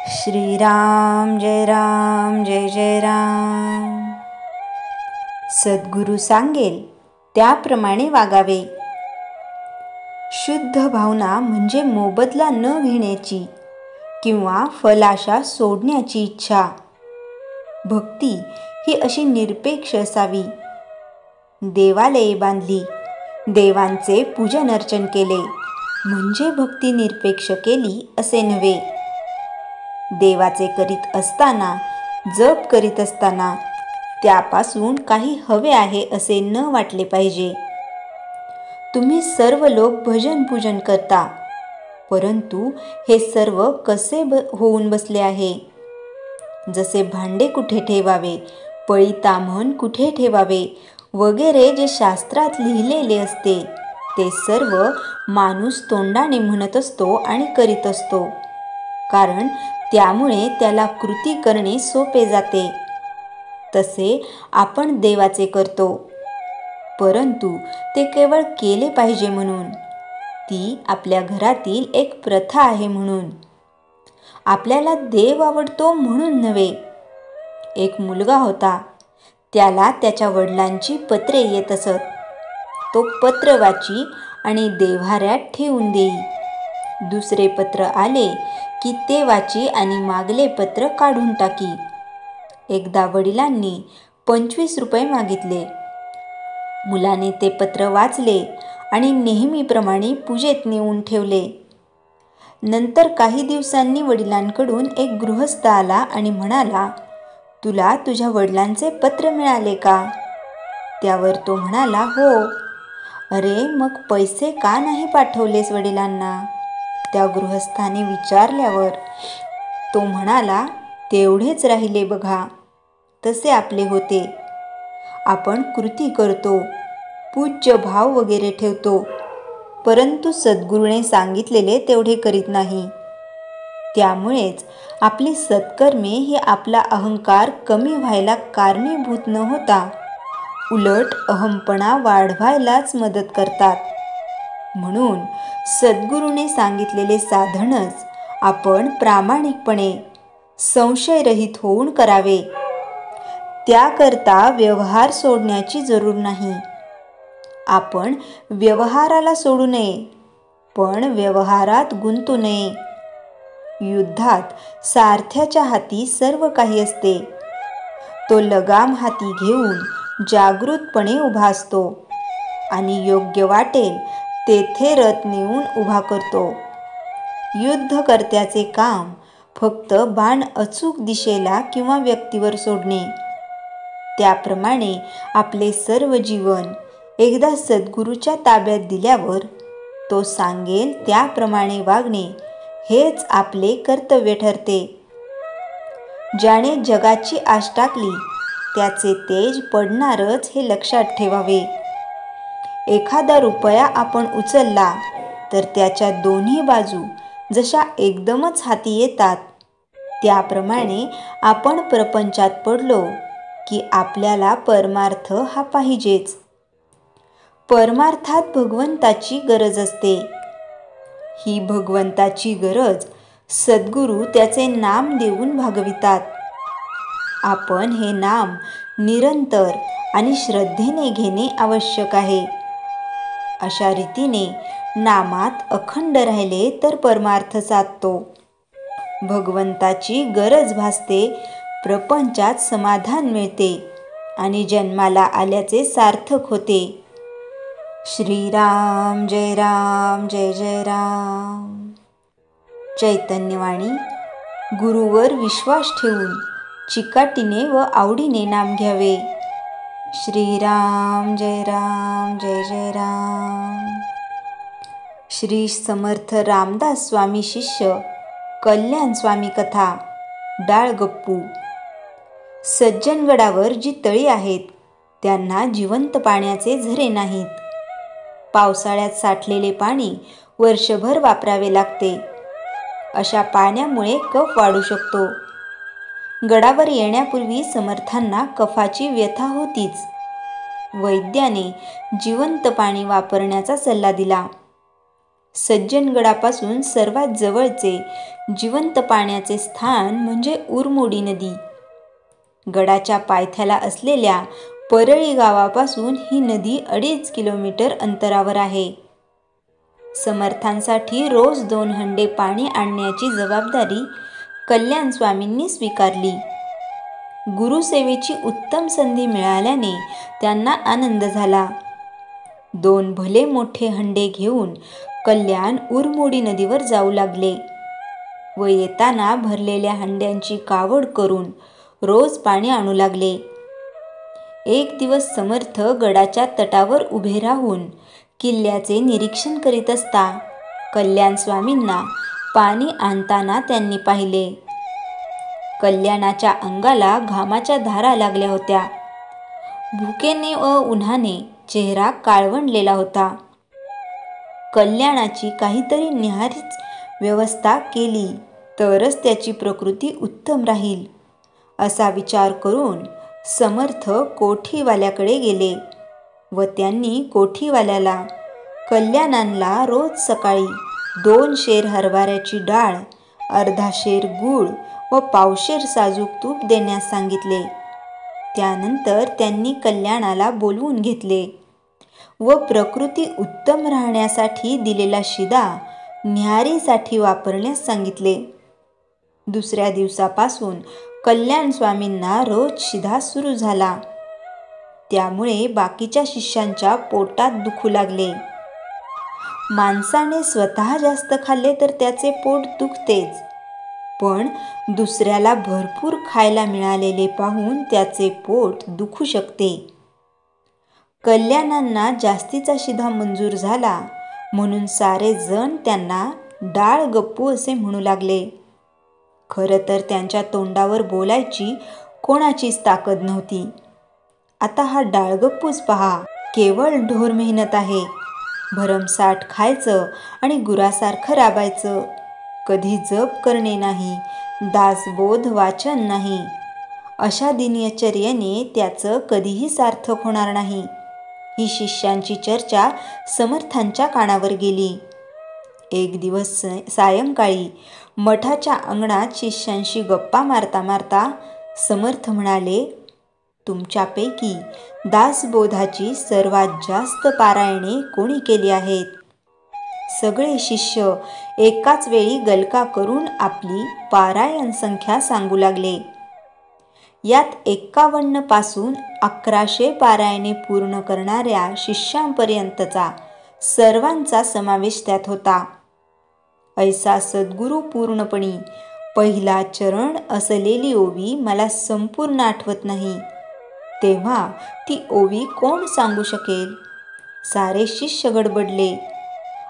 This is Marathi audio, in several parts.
श्रीराम जय जय राम। सद्गुरू सांगेल त्याप्रमाणे वागावे। शुद्ध भावना म्हणजे मोबदला न घेण्याची किंवा फलाशा सोडण्याची इच्छा। भक्ती ही अशी निरपेक्ष असावी। देवालये बांधली, देवांचे पूजन अर्चन केले म्हणजे भक्ती निरपेक्ष केली असे नव्हे। देवाचे करीत असताना, जप करीत असताना त्यापासून काही हवे आहे असे न वाटले पाहिजे। तुम्ही सर्व लोक भजन पूजन करता, परंतु हे सर्व कसे होऊन बसले आहे? जसे भांडे कुठे ठेवावे, पळीताम्हण कुठे ठेवावे वगैरे जे शास्त्रात लिहिलेले असते ते सर्व माणूस तोंडाने म्हणत असतो आणि करीत असतो, कारण त्यामुळे त्याला कृती करणे सोपे जाते। तसे आपण देवाचे करतो, परंतु ते केवळ केले पाहिजे म्हणून, ती आपल्या घरातील एक प्रथा आहे म्हणून, आपल्याला देव आवडतो म्हणून नव्हे। एक मुलगा होता, त्याला त्याच्या वडिलांची पत्रे येत असत। तो पत्र वाची आणि देव्हाऱ्यात ठेवून देई। दुसरे पत्र आले की ते वाची आणि मागले पत्र काढून टाकी। एकदा वडिलांनी 25 रुपये मागितले। मुलाने ते पत्र वाचले आणि नेहमीप्रमाणे पूजेत नेऊन ठेवले। नंतर काही दिवसांनी वडिलांकडून एक गृहस्थ आला आणि म्हणाला, तुला तुझ्या वडिलांचे पत्र मिळाले का? त्यावर तो म्हणाला, हो। अरे, मग पैसे का नाही पाठवलेस वडिलांना? त्या गृहस्थाने विचारल्यावर तो म्हणाला, तेवढेच राहिले बघा। तसे आपले होते। आपण कृती करतो, पूज्य भाव वगैरे ठेवतो, परंतु सद्गुरूने सांगितलेले तेवढे करीत नाही। त्यामुळेच आपली सत्कर्मे ही आपला अहंकार कमी व्हायला कारणीभूत न होता उलट अहमपणा वाढवायलाच मदत करतात। म्हणून सद्गुरूने सांगितलेले साधनच आपण प्रामाणिकपणे संशयरहित होऊन करावे। त्याकरता व्यवहार सोडण्याची जरूर नाही। आपण व्यवहाराला सोडू नये, पण व्यवहारात गुंतू नये। युद्धात सारथ्याच्या हाती सर्व काही असते। तो लगाम हाती घेऊन जागृतपणे उभा असतो आणि योग्य वाटेल तेथे रथ नेऊन उभा करतो। युद्धकर्त्याचे काम फक्त बाण अचूक दिशेला किंवा व्यक्तीवर सोडणे। त्याप्रमाणे आपले सर्व जीवन एकदा सद्गुरूच्या ताब्यात दिल्यावर तो सांगेल त्याप्रमाणे वागणे हेच आपले कर्तव्य ठरते। ज्याने जगाची आश टाकली त्याचे तेज पडणारच हे लक्षात ठेवावे। एखादा रुपया आपण उचलला तर त्याच्या दोन्ही बाजू जशा एकदमच हाती येतात, त्याप्रमाणे आपण प्रपंचात पडलो की आपल्याला परमार्थ हा पाहिजेच। परमार्थात भगवंताची गरज असते। ही भगवंताची गरज सद्गुरू त्याचे नाम देऊन भागवितात। आपण हे नाम निरंतर आणि श्रद्धेने घेणे आवश्यक आहे। अशा रीतीने नामात अखंड राहिले तर परमार्थ साधतो, भगवंताची गरज भासते, प्रपंचात समाधान मिळते आणि जन्माला आल्याचे सार्थक होते। श्रीराम जय जय राम। चैतन्यवाणी। गुरुवर विश्वास ठेवून चिकाटीने व आवडीने नाम घ्यावे। श्रीराम जय जय राम। श्री समर्थ रामदास स्वामी शिष्य कल्याण स्वामी कथा डाळगप्पू। सज्जनगडावर जी तळी आहेत त्यांना जिवंत पाण्याचे झरे नाहीत। पावसाळ्यात साठलेले पाणी वर्षभर वापरावे लागते। अशा पाण्यामुळे कफ वाढू शकतो। गडावर येण्यापूर्वी समर्थांना कफाची व्यथा होतीच। वैद्याने जिवंत पाणी वापरण्याचा सल्ला दिला। सज्जनगडापासून सर्वात जवळचे जिवंत पाण्याचे स्थान म्हणजे उरमोडी नदी. गडाच्या पायथ्याला असलेल्या परळी गावापासून ही नदी 2.5 किलोमीटर अंतरावर आहे. समर्थांसाठी रोज 2 हंडे पाणी आणण्याची जबाबदारी कल्याण स्वामींनी स्वीकारली. गुरुसेवेची उत्तम संधी मिळाल्याने त्यांना आनंद झाला. 2 भले मोठे हंडे घेऊन कल्याण उरमोडी नदीवर जाऊ लागले व येताना भरलेल्या हंड्यांची कावड करून रोज पाणी आणू लागले. एक दिवस समर्थ गडाच्या तटावर उभे राहून किल्ल्याचे निरीक्षण करीत असता कल्याण स्वामींना पाणी आणताना त्यांनी पाहिले. कल्याणाच्या अंगाला घामाच्या धारा लागल्या होत्या. भुकेने व उन्हाने चेहरा काळवंडलेला होता. कल्याणाची काहीतरी न्याहारीच व्यवस्था केली तरच त्याची प्रकृती उत्तम राहील असा विचार करून समर्थ कोठीवाल्याकडे गेले व त्यांनी कोठीवाल्याला कल्याणांना रोज सकाळी 2 शेर हरभऱ्याची डाळ, अर्धा शेर गूळ व पावशेर साजूक तूप देण्यास सांगितले. त्यानंतर त्यांनी कल्याणाला बोलवून घेतले व प्रकृती उत्तम राहण्यासाठी दिलेला शिदा न्याहारीसाठी वापरण्यास सांगितले. दुसऱ्या दिवसापासून कल्याण स्वामींना रोज शिदा सुरू झाला. त्यामुळे बाकीच्या शिष्यांच्या पोटात दुखू लागले. माणसाने स्वतः जास्त खाल्ले तर त्याचे पोट दुखतेच, पण दुसऱ्याला भरपूर खायला मिळालेले पाहून त्याचे पोट दुखू शकते. कल्याणांना जास्तीचा शिधा मंजूर झाला म्हणून सारे जण त्यांना डाळ गप्पू असे म्हणू लागले. खरं तर त्यांच्या तोंडावर बोलायची कोणाचीच ताकद नव्हती. आता हा डाळगप्पूच पहा, केवळ ढोर मेहनत आहे. भरमसाठ खायचं आणि गुरासारखं राबायचं. कधी जप करणे नाही, दासबोध वाचन नाही. अशा दिनचर्येने त्याचं कधीही सार्थक होणार नाही. ही शिष्यांची चर्चा समर्थांच्या कानावर गेली. एक दिवस सायंकाळी मठाच्या अंगणात शिष्यांशी गप्पा मारता मारता समर्थ म्हणाले, तुमच्यापैकी दासबोधाची सर्वात जास्त पारायणे कोणी केली आहेत? सगळे शिष्य एकाच वेळी गलका करून आपली पारायण संख्या सांगू लागले. यात 51 पासून 1100 पारायणे पूर्ण करणाऱ्या शिष्यांपर्यंतचा सर्वांचा समावेश त्यात होता. ऐसा सद्गुरू पूर्णपणी पहिला चरण असलेली ओवी मला संपूर्ण आठवत नाही, तेव्हा ती ओवी कोण सांगू शकेल? सारे शिष्य गडबडले.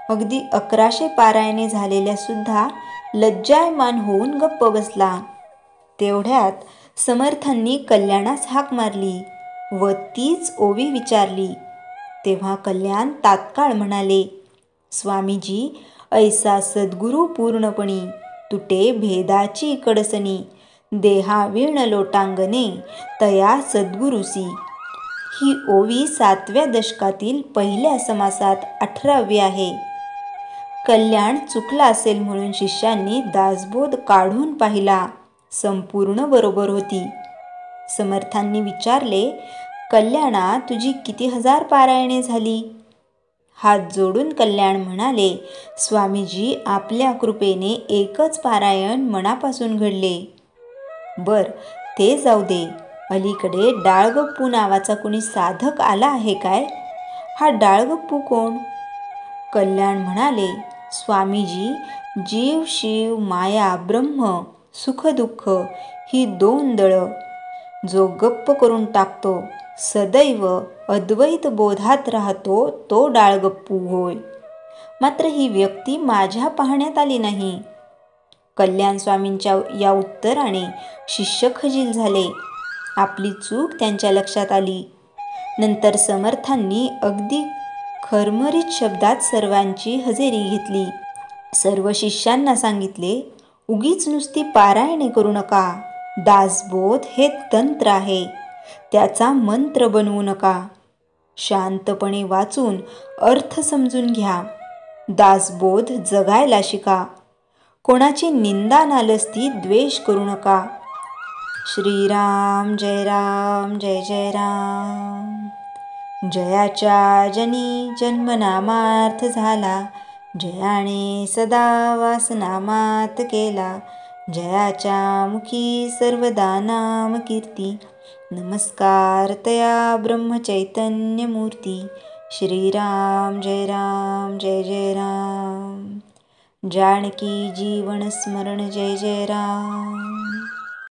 अगदी 1100 पारायणे झालेल्या सुद्धा लज्जायमान होऊन गप्प बसला. तेवढ्यात समर्थांनी कल्याणास हाक मारली व तीच ओवी विचारली. तेव्हा कल्याण तात्काळ म्हणाले, स्वामीजी, ऐसा सद्गुरू पूर्णपणी तुटे भेदाची कडसणी, देहा वीण लोटांगणे तया सद्गुरुसी. ही ओवी 7व्या दशकातील पहिल्या समासात 18वी आहे. कल्याण चुकला असेल म्हणून शिष्यांनी दासबोध काढून पाहिला. संपूर्ण बरोबर होती. समर्थांनी विचारले, कल्याणा, तुझी किती हजार पारायणे झाली? हात जोडून कल्याण म्हणाले, स्वामीजी, आपल्या कृपेने एकच पारायण मनापासून घडले. बर, ते जाऊ दे. अलीकडे डाळगप्पू नावाचा कुणी साधक आला आहे काय? हा डाळगप्पू कोण? कल्याण म्हणाले, स्वामीजी, जीव शिव माया ब्रह्म सुखदुःख ही 2 दळं जो गप्प करून टाकतो, सदैव अद्वैत बोधात राहतो, तो डाळगप्पू होय. मात्र ही व्यक्ती माझ्या पाहण्यात आली नाही. कल्याण स्वामींच्या या उत्तराने शिष्य खजील झाले. आपली चूक त्यांच्या लक्षात आली. नंतर समर्थांनी अगदी खरमरीत शब्दात सर्वांची हजेरी घेतली. सर्व शिष्यांना सांगितले, उगीच नुसती पारायणे करू नका. दासबोध हे तंत्र आहे, त्याचा मंत्र बनवू नका. शांतपणे वाचून अर्थ समजून घ्या. दासबोध जगायला शिका. कोणाची निंदा नालस्ती द्वेष करू नका. श्रीराम जय राम जय जय राम. जयाच्या जनी जन्मनामार्थ झाला. जयाने सदा वासनामात केला. जयाच्या मुखी सर्वदा नाम कीर्ती. नमस्कार तया ब्रह्मचैतन्य मूर्ती. श्रीराम जय राम जय जय राम. जानकी जीवन स्मरण जय जय राम.